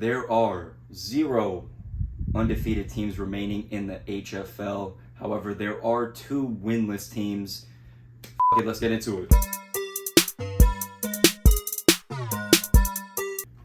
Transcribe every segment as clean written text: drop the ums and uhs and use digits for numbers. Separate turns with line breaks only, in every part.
There are 0 undefeated teams remaining in the HFL. However, there are 2 winless teams. Okay, let's get into it.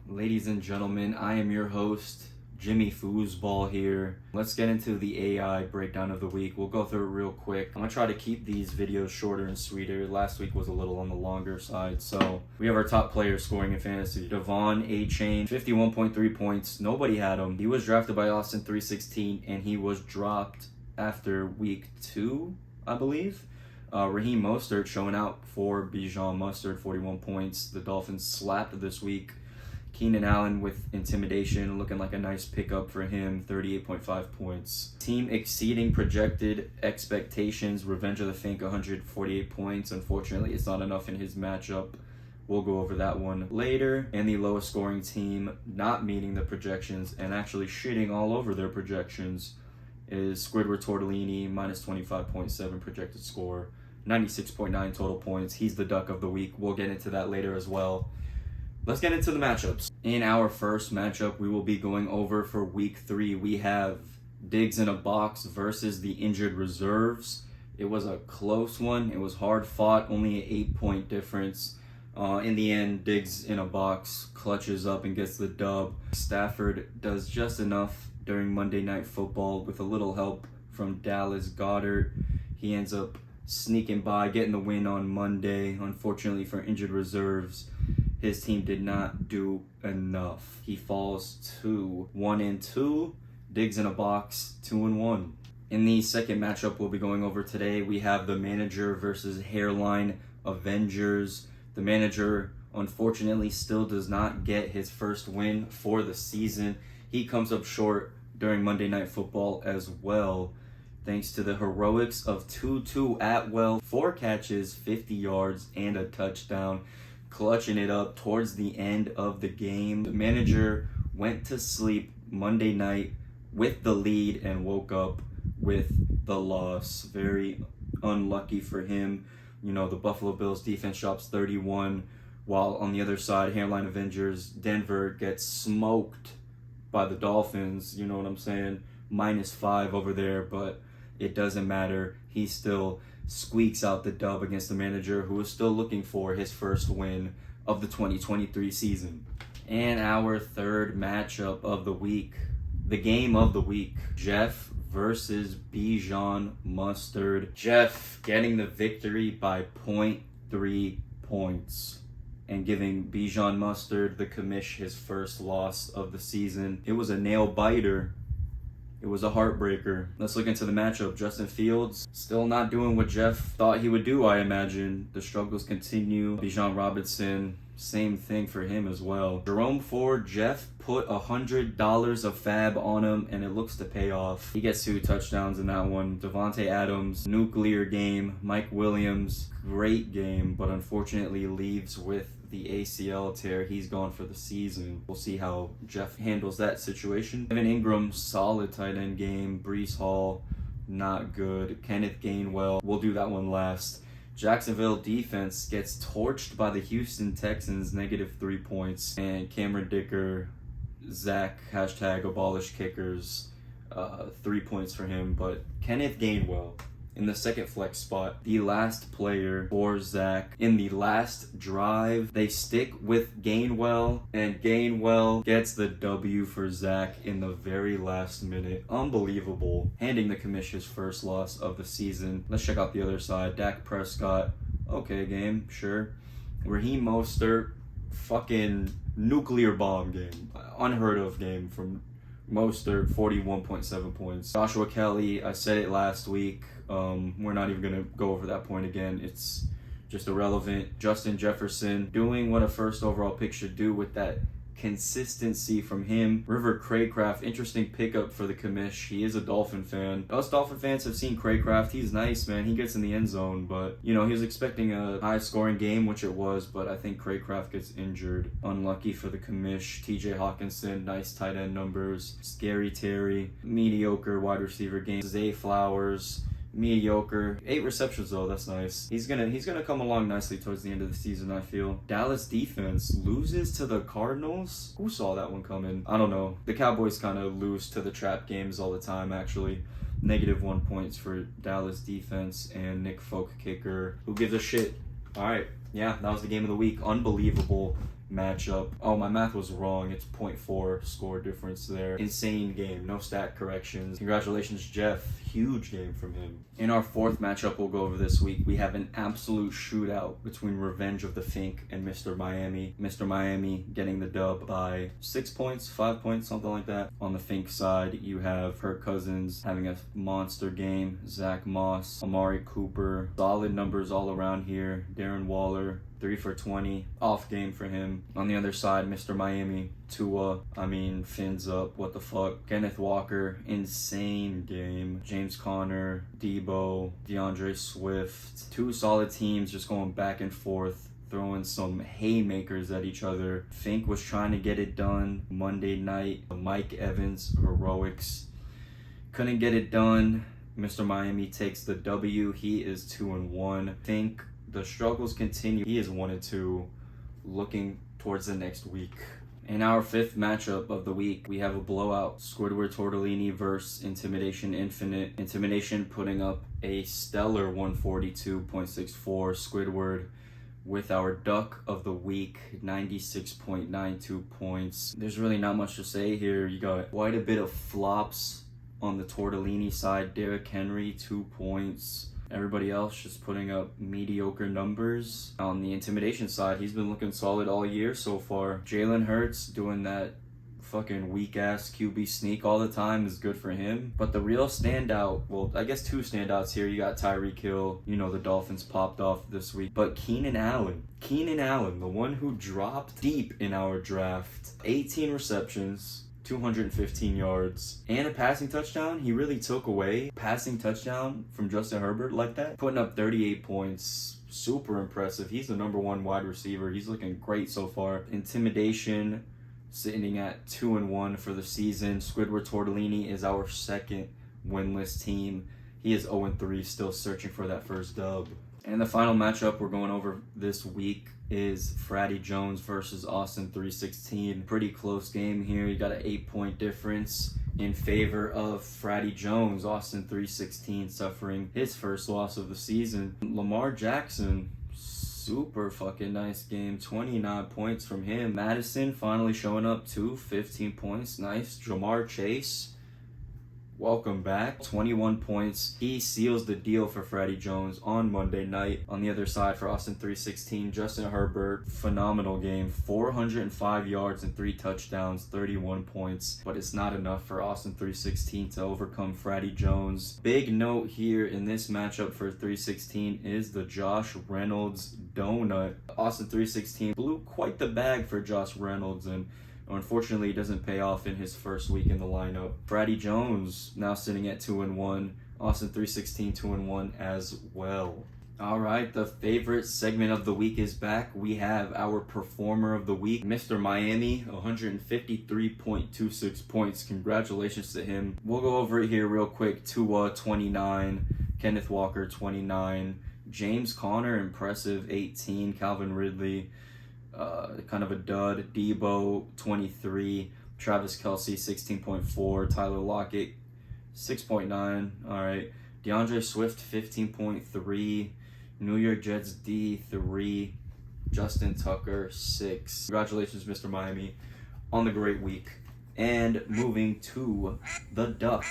Ladies and gentlemen, I am your host, Jimmy Foosball here. Let's get into the AI breakdown of the week. We'll go through it real quick. I'm gonna try to keep these videos shorter and sweeter. Last week was a little on the longer side. So we have our top players scoring in fantasy. Devon A-Chain, 51.3 points. Nobody had him. He was drafted by Austin 316 and he was dropped after week 2, I believe. Raheem Mostert showing out for Bijan Mustard, 41 points. The Dolphins slapped this week. Keenan Allen with intimidation, looking like a nice pickup for him, 38.5 points. Team exceeding projected expectations, Revenge of the Finnk, 148 points. Unfortunately, it's not enough in his matchup. We'll go over that one later. And the lowest scoring team not meeting the projections and actually shitting all over their projections is Squidward Tortellini, minus 25.7 projected score, 96.9 total points. He's the duck of the week. We'll get into that later as well. Let's get into the matchups. In our first matchup, we will be going over for week 3. We have Diggs in a box versus the injured reserves. It was a close one. It was hard fought, only an 8-point difference. In the end, Diggs in a box clutches up and gets the dub. Stafford does just enough during Monday Night Football with a little help from Dallas Goedert. He ends up sneaking by, getting the win on Monday. Unfortunately for injured reserves, his team did not do enough. He falls to 1-2. Diggs in a box, 2-1. In the second matchup we'll be going over today, we have the manager versus Hairline Avengers. The manager, unfortunately, still does not get his first win for the season. He comes up short during Monday Night Football as well, thanks to the heroics of Tutu Atwell, 4 catches, 50 yards, and a touchdown, clutching it up towards the end of the game. The manager went to sleep Monday night with the lead and woke up with the loss. Very unlucky for him. You know, the Buffalo Bills defense drops 31, while on the other side, Hairline Avengers, Denver gets smoked by the Dolphins. You know what I'm saying? -5 over there, but it doesn't matter. He still squeaks out the dub against the manager, who is still looking for his first win of the 2023 season. And our third matchup of the week, the game of the week, Jeff versus Bijan Mustard. Jeff getting the victory by 0.3 points and giving Bijan Mustard, the commish, his first loss of the season. It was a nail biter. It was a heartbreaker. Let's look into the matchup. Justin Fields still not doing what Jeff thought he would do, I imagine. The struggles continue. Bijan Robinson, same thing for him as well. Jerome Ford, Jeff put $100 of fab on him, and it looks to pay off. He gets 2 touchdowns in that one. Devontae Adams, nuclear game. Mike Williams, great game, but unfortunately leaves with the ACL tear. He's gone for the season. We'll see how Jeff handles that situation. Evan Ingram, solid tight end game. Breece Hall, not good. Kenneth Gainwell, we'll do that one last. Jacksonville defense gets torched by the Houston Texans, -3 points. And Cameron Dicker, Zach, #abolish kickers, 3 points for him. But Kenneth Gainwell in the second flex spot, the last player for Zach. In the last drive, they stick with Gainwell, and Gainwell gets the W for Zach in the very last minute. Unbelievable. Handing the commish his first loss of the season. Let's check out the other side. Dak Prescott, okay game, sure. Raheem Mostert, fucking nuclear bomb game. Unheard of game from Mostert, 41.7 points. Joshua Kelly, I said it last week. We're not even going to go over that point again. It's just irrelevant. Justin Jefferson doing what a first overall pick should do with that consistency from him. River Craycraft, interesting pickup for the commish. He is a Dolphin fan. Us Dolphin fans have seen Craycraft. He's nice, man. He gets in the end zone, but, you know, he was expecting a high-scoring game, which it was, but I think Craycraft gets injured. Unlucky for the commish. TJ Hawkinson, nice tight end numbers. Scary Terry, mediocre wide receiver game. Zay Flowers, mediocre. 8 receptions though, that's nice. He's gonna come along nicely towards the end of the season, I feel. Dallas defense loses to the Cardinals. Who saw that one coming? I don't know. The Cowboys kind of lose to the trap games all the time, actually. -1 points for Dallas defense and Nick Folk kicker. Who gives a shit? All right, yeah, that was the game of the week. Unbelievable matchup. Oh, my math was wrong. It's 0.4 score difference there. Insane game. No stat corrections. Congratulations, Jeff. Huge game from him. In our 4th matchup we'll go over this week, we have an absolute shootout between Revenge of the Finnk and Mr. Miami. Mr. Miami getting the dub by 6 points, 5 points, something like that. On the Finnk side, you have Kirk Cousins having a monster game. Zach Moss, Amari Cooper. Solid numbers all around here. Darren Waller, 3 for 20. Off game for him. On the other side, Mr. Miami, Tua, fins up. What the fuck? Kenneth Walker, insane game. James Conner, Debo, DeAndre Swift. 2 solid teams just going back and forth, throwing some haymakers at each other. Finnk was trying to get it done Monday night. Mike Evans heroics. Couldn't get it done. Mr. Miami takes the W. He is 2-1. Finnk, the struggles continue. He is 1-2, looking towards the next week. In our 5th matchup of the week, we have a blowout. Squidward Tortellini versus Intimidation Infinite. Intimidation putting up a stellar 142.64. Squidward with our duck of the week, 96.92 points. There's really not much to say here. You got quite a bit of flops on the Tortellini side. Derrick Henry, 2 points. Everybody else just putting up mediocre numbers. On the Intimidation side, he's been looking solid all year so far. Jalen Hurts doing that fucking weak-ass QB sneak all the time is good for him. But the real standout, well, I guess 2 standouts here. You got Tyreek Hill. You know the Dolphins popped off this week. But Keenan Allen, the one who dropped deep in our draft. 18 receptions, 215 yards, and a passing touchdown. He really took away passing touchdown from Justin Herbert like that. Putting up 38 points. Super impressive. He's the #1 wide receiver. He's looking great so far. Intimidation sitting at 2-1 for the season. Squidward Tortellini is our 2nd winless team. He is 0-3, still searching for that first dub. And the final matchup we're going over this week is Fratty Jones versus Austin 316. Pretty close game here. You got an 8-point difference in favor of Fratty Jones. Austin 316 suffering his first loss of the season. Lamar Jackson, super fucking nice game. 29 points from him. Madison finally showing up too. 15 points. Nice. Jamar Chase, welcome back. 21 points. He seals the deal for Fratty Jones on Monday night. On the other side for Austin 316, Justin Herbert, phenomenal game. 405 yards and 3 touchdowns, 31 points. But it's not enough for Austin 316 to overcome Fratty Jones. Big note here in this matchup for 316 is the Josh Reynolds donut. Austin 316 blew quite the bag for Josh Reynolds, and unfortunately, it doesn't pay off in his first week in the lineup. Fratty Jones now sitting at 2-1. Austin 316 2-1 as well. All right, the favorite segment of the week is back. We have our performer of the week, Mr. Miami, 153.26 points. Congratulations to him. We'll go over it here real quick. Tua, 29. Kenneth Walker, 29. James Conner, impressive, 18. Calvin Ridley, kind of a dud. Debo, 23. Travis Kelce, 16.4. Tyler Lockett, 6.9. All right. DeAndre Swift, 15.3. New York Jets D, 3. Justin Tucker, 6. Congratulations, Mr. Miami, on the great week. And moving to the duck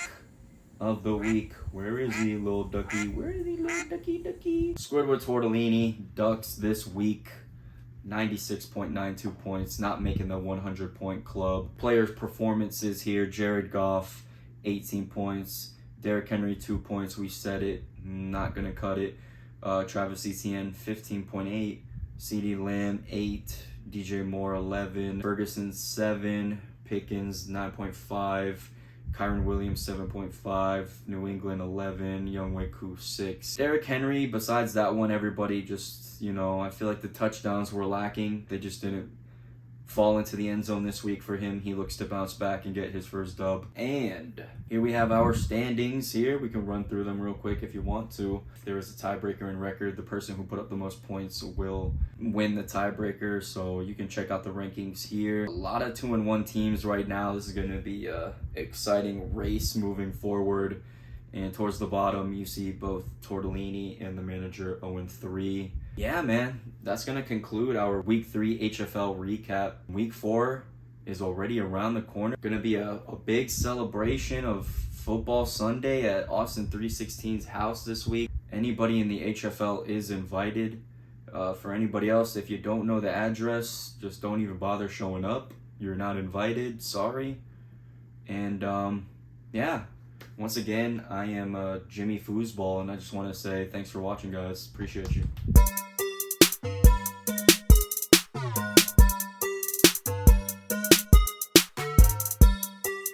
of the week. Where is he, little ducky? Where is he, little ducky? Squidward Tortellini, ducks this week. 96.92 points, not making the 100-point club. Players' performances here: Jared Goff, 18 points. Derrick Henry, 2 points. We said it, not gonna cut it. Travis Etienne, 15.8. CeeDee Lamb, 8. DJ Moore, 11. Ferguson, 7. Pickens, 9.5. Kyron Williams, 7.5. New England, 11. Younghoe Koo, 6. Derrick Henry, besides that one, everybody just, I feel like the touchdowns were lacking. They just didn't fall into the end zone this week for him. He looks to bounce back and get his first dub. And here we have our standings here. We can run through them real quick if you want to. If there is a tiebreaker in record, the person who put up the most points will win the tiebreaker. So you can check out the rankings here. A lot of 2-1 teams right now. This is going to be a exciting race moving forward. And towards the bottom, you see both Tortellini and the manager 0-3. Yeah, man, that's going to conclude our Week 3 HFL recap. Week 4 is already around the corner. Going to be a big celebration of Football Sunday at Austin 316's house this week. Anybody in the HFL is invited. For anybody else, if you don't know the address, just don't even bother showing up. You're not invited. Sorry. And, yeah. Once again, I am Jimmy Foosball, and I just want to say thanks for watching, guys. Appreciate you.